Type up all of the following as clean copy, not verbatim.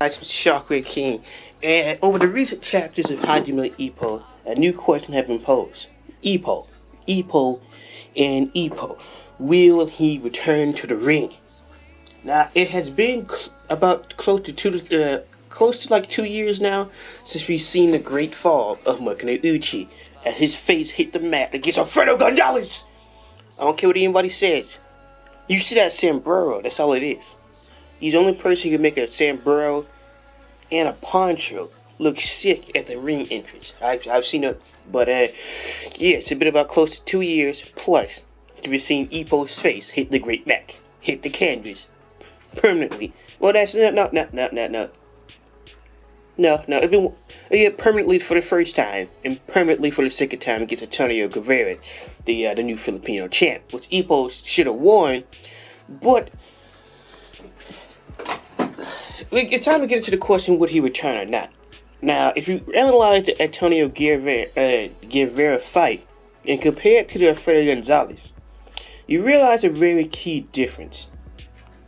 Shockwave King, and over the recent chapters of Hajime Ippo, a new question has been posed. Ippo, and Ippo, will he return to the ring? Now, it has been about close to like 2 years now since we've seen the great fall of Makino Uchi as his face hit the mat against Alfredo Gonzalez. I don't care what anybody says. You see that sombrero, that's all it is. He's the only person who can make a sombrero and a poncho look sick at the ring entrance. I've seen it, but yeah, it's been about close to 2 years plus. We've seen Ippo's face hit the great back, hit the canvas permanently. Well, that's no. It's been permanently for the first time and permanently for the second time against Antonio Guevara, the new Filipino champ, which Ippo should have won, but. It's time to get into the question, would he return or not? Now, if you analyze the Antonio Guevara fight and compare it to the Alfredo Gonzalez, you realize a very key difference.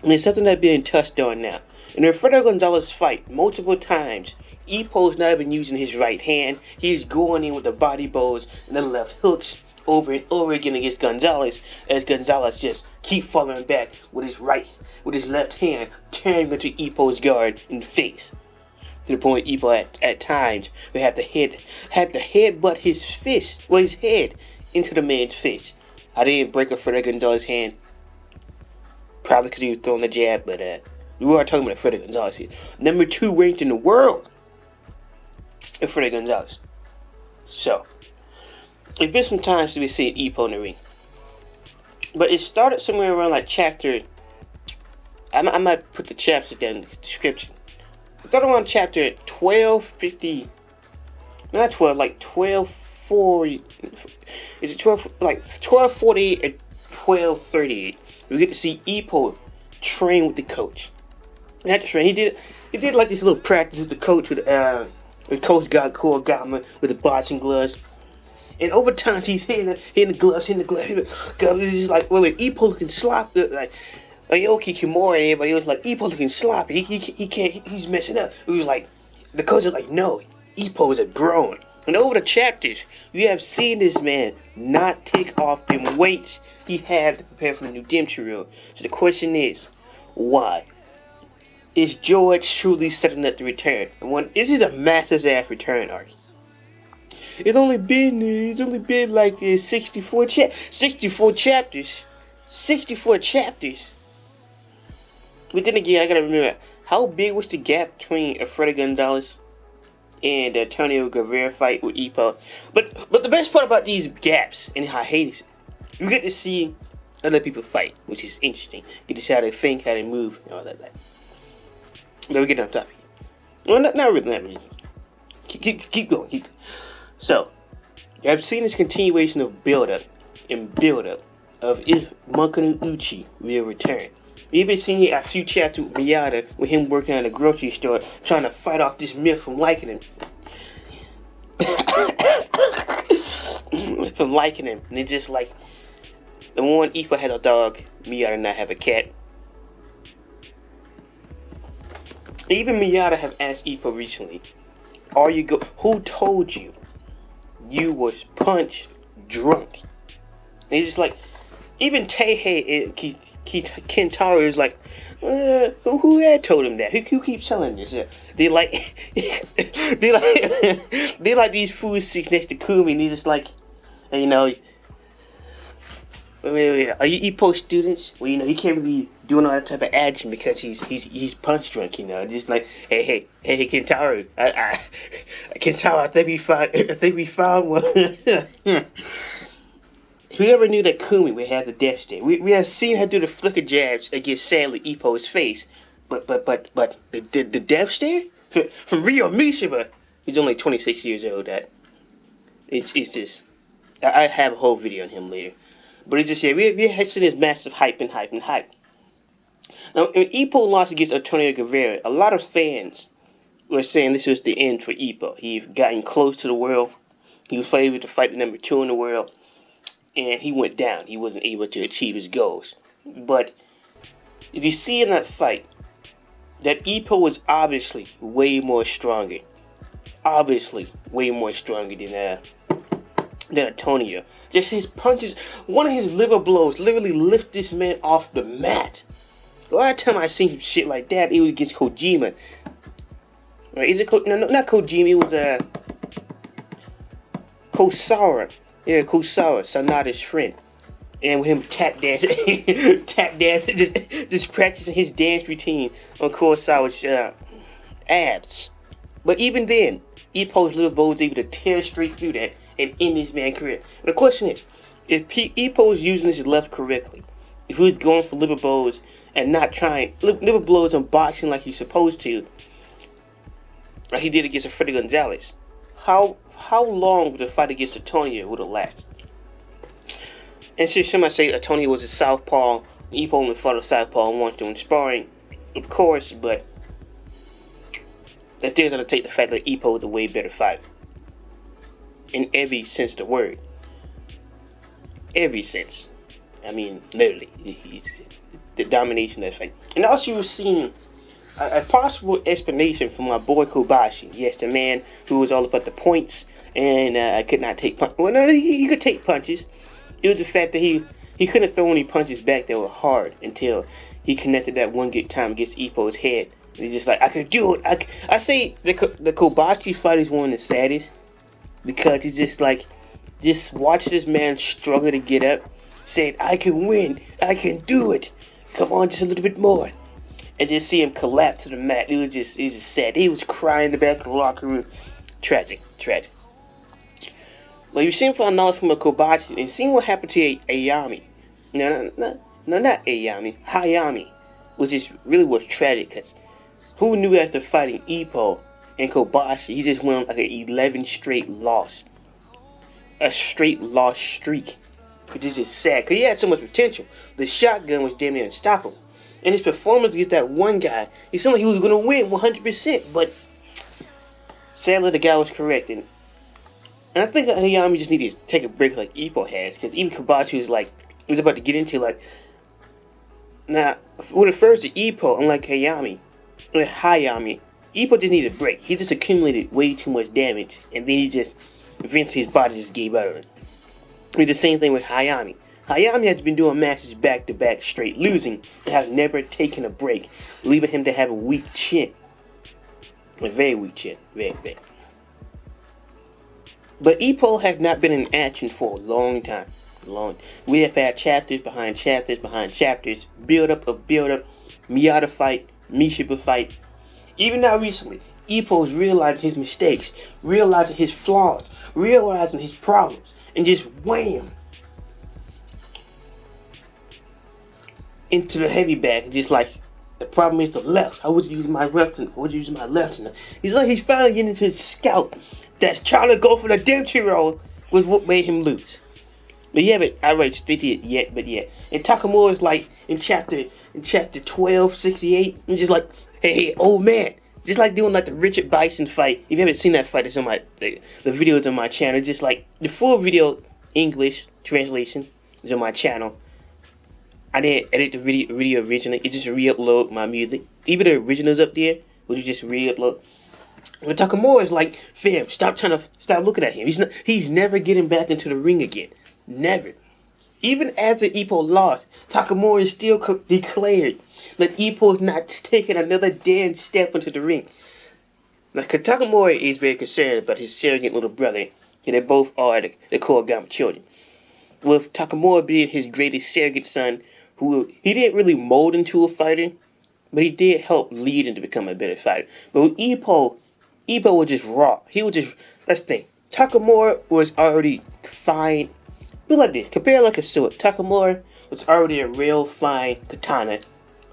And it's something that's being touched on now. In the Alfredo Gonzalez fight, multiple times, Ippo's not even using his right hand. He's going in with the body blows and the left hooks over and over again against Gonzalez, as Gonzalez just keep falling back with his left hand, tearing into Ippo's guard in the face. To the point Ippo at times would have to headbutt his head into the man's face. I didn't break Alfredo Gonzalez's hand, probably because he was throwing the jab, but we are talking about Alfredo Gonzalez here. Number 2 ranked in the world, Alfredo Gonzalez. So, it's been some time since we've seen Ippo in the ring. But it started somewhere around like chapter... I might put the chapters down in the description. I thought around chapter 1250... Not 12, like 1240... Is it 12... Like 1248 or 1238. We get to see Ippo train with the coach. Not to train. He did like this little practice with the coach with Coach Gama with the boxing gloves. And over time, he's hitting the gloves. He's just like, wait, Ippo looking sloppy. Like Aoki Kimura and everybody was like, Ippo looking sloppy. He can't, he's messing up. It was like, the coach is like, no, Ippo is a grown. And over the chapters, you have seen this man not take off them weights he had to prepare for the new Dempsey rule. So the question is, why? Is George truly setting up the return? And this is a massive ass return arc. It's only been like 64 chapters. 64 chapters. But then again, I gotta remember, how big was the gap between Alfredo Gonzalez and the Antonio Guevara fight with Ippo? But the best part about these gaps and how I hate it, you get to see other people fight, which is interesting. You get to see how they think, how they move, and all that. But we get on topic. Well, not really. Keep going. So, I've seen this continuation of build-up of if Makino Uchi will return. We've even seen a few chapters with Miyata with him working at a grocery store trying to fight off this myth from liking him. And it's just like, the one Ippo has a dog, Miyata not have a cat. Even Miyata have asked Ippo recently, who told you was punch drunk? And he's just like, even Teihei and Kentaro is like, who had told him that? Who keeps telling this? They like they like these food sticks next to Kumi, and he's just like, and, you know, wait, are you Ippo students? Well, you know, he can't really do all that type of action because he's punch drunk, you know. Just like, hey, Kentaro, Kentaro, I think we found one. Whoever knew that Kumi would have the death stare? We have seen her do the flicker jabs against sadly Ippo's face, but the death stare from Ryo Mishima. He's only 26 years old. It's just, I have a whole video on him later. But it's just, yeah, we had seen this massive hype. Now, when Ippo lost against Antonio Guevara, a lot of fans were saying this was the end for Ippo. He gotten close to the world. He was able to fight the number 2 in the world. And he went down. He wasn't able to achieve his goals. But if you see in that fight, that Ippo was obviously way more stronger. Obviously, way more stronger than Antonio. Just his punches, one of his liver blows literally lift this man off the mat. A lot of time I seen shit like that, it was against Kojima. Right? Is it no, not Kojima, it was Kosara. Yeah, Kosara, Sanada's friend. And with him tap dancing, just practicing his dance routine on Kurosawa's abs. But even then, Ippo's liver blow was able to tear straight through that and end his man's career. And the question is, if Ippo was using his left correctly, if he was going for liver blows and not trying liver blows on boxing like he's supposed to, like he did against Alfredo Gonzalez, how long would the fight against Antonio would have lasted? And since somebody say Antonio was a southpaw, Ippo only fought a southpaw once during sparring, of course, but that doesn't take the fact that Ippo is a way better fighter. In every sense of the word. Every sense. I mean, literally. He's the domination of that fight. And also you've seen a possible explanation from my boy Kobashi. Yes, the man who was all about the points and could not take punches. Well, no, he could take punches. It was the fact that he couldn't throw any punches back that were hard until he connected that one good time against Ippo's head. And he's just like, I could do it. I say the Kobashi fight is one of the saddest because he's just like, just watch this man struggle to get up, saying, I can win, I can do it. Come on, just a little bit more. And just see him collapse to the mat. It was just sad. He was crying in the back of the locker room. Tragic. Well, you've seen for knowledge from a Kobashi and seen what happened to Ayami. No, not Ayami. Hayami. Which is really was tragic because who knew after fighting Ippo and Kobashi, he just went on like an 11 straight loss. A straight loss streak. Which is just sad because he had so much potential. The shotgun was damn near unstoppable. And his performance against that one guy, it seemed like he was going to win 100%. But sadly, the guy was correct. And I think Hayami just needed to take a break like Ippo has. Because even Kobashi was about to get into like... Now, when it refers to Ippo, unlike Hayami, Ippo just needed a break. He just accumulated way too much damage. And then eventually his body just gave out on it. It's the same thing with Hayami. Hayami has been doing matches back-to-back straight, losing, and has never taken a break, leaving him to have a weak chin. A very weak chin. Very. But Ippo has not been in action for a long time. We have had chapters behind chapters behind chapters, build-up, Miyata fight, Mishiba fight. Even now recently, Ippo is realizing his mistakes, realizing his flaws, realizing his problems, and just wham! Into the heavy bag, just like the problem is the left. I was using my left and he's like he's finally getting into his scalp that's trying to go for the Dempsey roll was what made him lose. But yeah, but I already stated it yet, but yeah. And Takamura is like in chapter 1268, and just like, hey, old man. Just like doing like the Richard Bison fight. If you haven't seen that fight, it's on the videos on my channel. Just like the full video English translation is on my channel. I didn't edit the video originally. It just re-upload my music. Even the originals up there, would you just re-upload? But Takamura is like, fam, stop looking at him. He's never getting back into the ring again. Never. Even after Ippo lost, Takamura is still declared that Ippo is not taking another damn step into the ring. Now, Takamura is very concerned about his surrogate little brother, and they both are the Kurogama children. With Takamura being his greatest surrogate son, who he didn't really mold into a fighter, but he did help lead him to become a better fighter. But with Ippo was just raw. He was just, let's think. Takamura was already fine. But like this, compare like a sword. Takamura was already a real fine katana.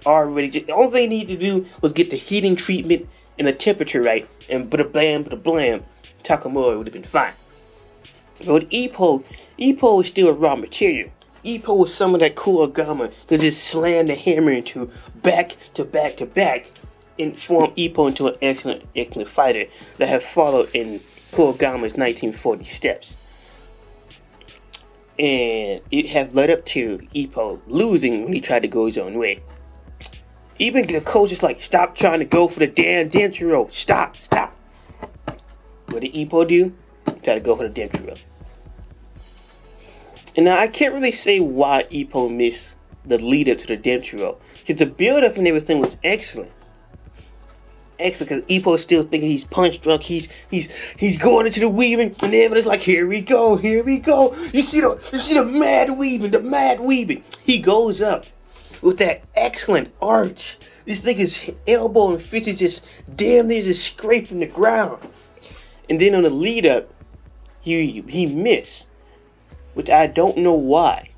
The only thing he needed to do was get the heating treatment and the temperature right, and blam, Takamura would have been fine. But with Ippo is still a raw material. Ippo was some of that Kurogama that just slammed the hammer into back to back and formed Ippo into an excellent fighter that have followed in Kurogama's 1940 steps. And it has led up to Ippo losing when he tried to go his own way. Even the coach is like, stop trying to go for the damn Dentro. Stop. What did Ippo do? Try to go for the Dentro. And now I can't really say why Ippo missed the lead up to the Dentro. Because the build up and everything was excellent. Excellent, because Ippo is still thinking he's punch drunk. He's going into the weaving, and everybody's like, here we go. You see the mad weaving. He goes up with that excellent arch. This nigga's elbow and fist is just damn near just scraping the ground. And then on the lead up, he missed, which I don't know why.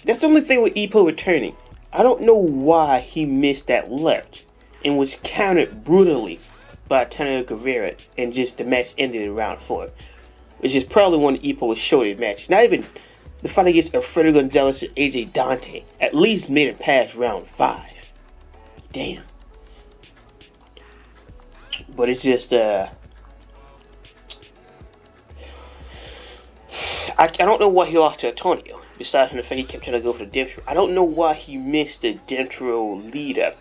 That's the only thing with Ippo returning. I don't know why he missed that left and was countered brutally by Antonio Guevara, and just the match ended in round 4. Which is probably one of Ippo's shortest matches. Not even the fight against Alfredo Gonzalez and AJ Dante at least made it past round 5. Damn. But it's just I don't know why he lost to Antonio. Besides from the fact he kept trying to go for the Dentro. I don't know why he missed the Dentro lead up.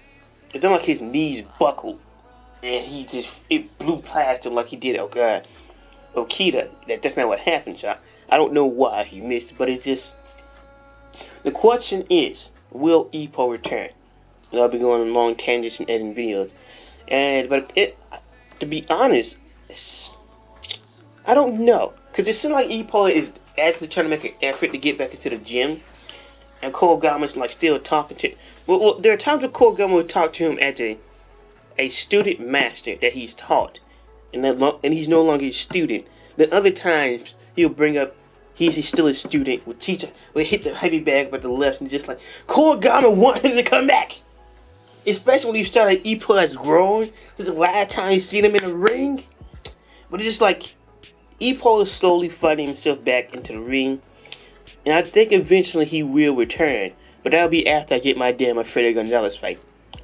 It's not like his knees buckled and it blew past him like he did Okita. That's not what happened, so I don't know why he missed it, but it's just, the question is, will Ippo return? And I'll be going on long tangents and editing videos. To be honest, I don't know. Because it seems like Ippo is actually trying to make an effort to get back into the gym. And Cole Gama's like still talking to him. Well, there are times when Cole Gama will talk to him as a student master that he's taught. And he's no longer a student. Then other times he'll bring up he's still a student. Will hit the heavy bag with the left and just like, Cole Gama wanted him to come back. Especially when you start like Ippo has grown. This is the last time you seen him in the ring. But it's just like Ippo is slowly fighting himself back into the ring. And I think eventually he will return. But that'll be after I get my damn Alfredo Gonzalez fight.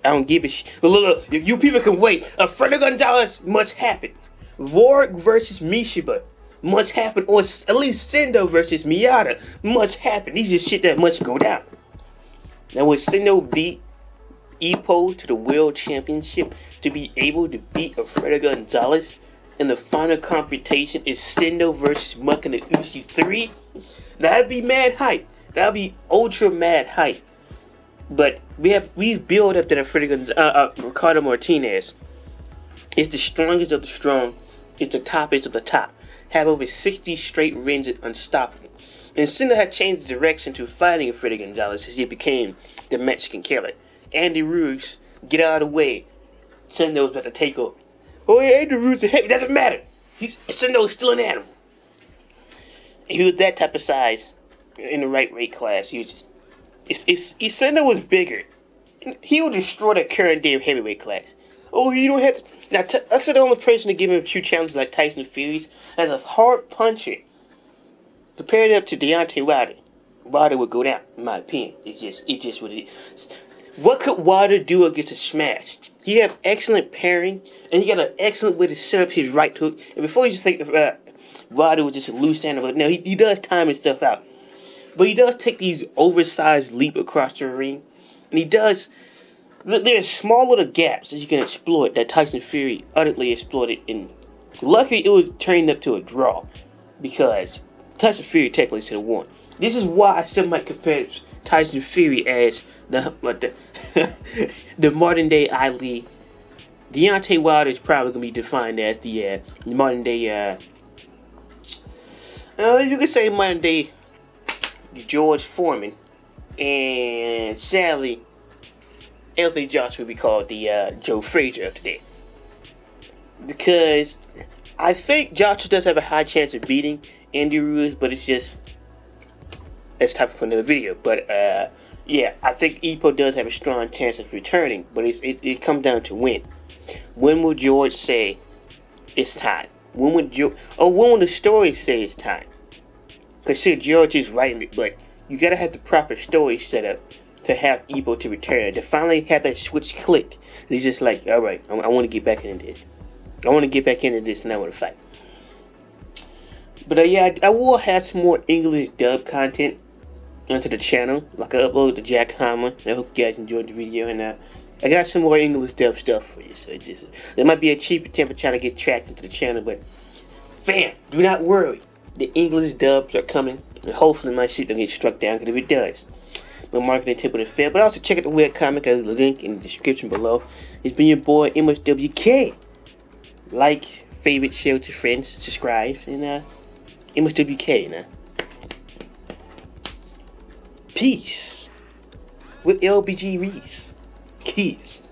I don't give a shit. Look, you people can wait. Alfredo Gonzalez must happen. Vork versus Mishiba must happen. Or at least Sendo versus Miyata must happen. These are shit that must go down. Now will Sendo beat Ippo to the World Championship to be able to beat Alfredo Gonzalez? And the final confrontation is Sendo versus Muka Uchi 3. That'd be mad hype. That'd be ultra mad hype. But we've built up that Ricardo Martinez is the strongest of the strong. It's the toppest of the top. Have over 60 straight wins and unstoppable. And Sendo had changed his direction to fighting Alfredo Gonzalez as he became the Mexican killer. Andy Ruiz, get out of the way. Sendo's about to take over. Oh yeah, Andy Ruiz is heavy. Doesn't matter. Sendo's still an animal. He was that type of size in the right weight class. He was just, if Sendo was bigger, he would destroy that current damn heavyweight class. Oh, you don't have to. Now, I said the only person to give him 2 challenges like Tyson Fury as a hard puncher. Compared up to Deontay Wilder, Wilder would go down, in my opinion. It's just what it is. What could Wilder do against a smash? He had excellent pairing, and he got an excellent way to set up his right hook. And before you just think Wilder was just a loose animal. Now, he does time his stuff out. But he does take these oversized leap across the ring. And he does. There's small little gaps that you can exploit that Tyson Fury utterly exploited. And luckily, it was turned up to a draw. Because Tyson Fury technically should have won. This is why some might compare Tyson Fury as the modern day Ali. Deontay Wilder is probably going to be defined as the modern day, you could say modern day George Foreman. And sadly, Anthony Joshua would be called the Joe Frazier of today. Because I think Joshua does have a high chance of beating Andy Ruiz, but it's just, that's type for another video. But yeah, I think Ippo does have a strong chance of returning, but it comes down to when. When will George say it's time? When will the story say it's time? Because see, George is writing it, but you gotta have the proper story set up to have Ippo to return, to finally have that switch click. And he's just like, all right, I want to get back into this. I want to get back into this, and I want to fight. But yeah, I will have some more English dub content onto the channel. Like I upload the Jack Hammer. And I hope you guys enjoyed the video. And I got some more English dub stuff for you. So it might be a cheap attempt at trying to get tracked into the channel, but fam, do not worry. The English dubs are coming, and hopefully my shit don't get struck down. Because if it does, my marketing tip would have failed. But also check out the webcomic. I leave the link in the description below. It's been your boy MSWK. Like, favorite, share with your friends, subscribe, and MSWK now. Peace with LBG Reese. Keys.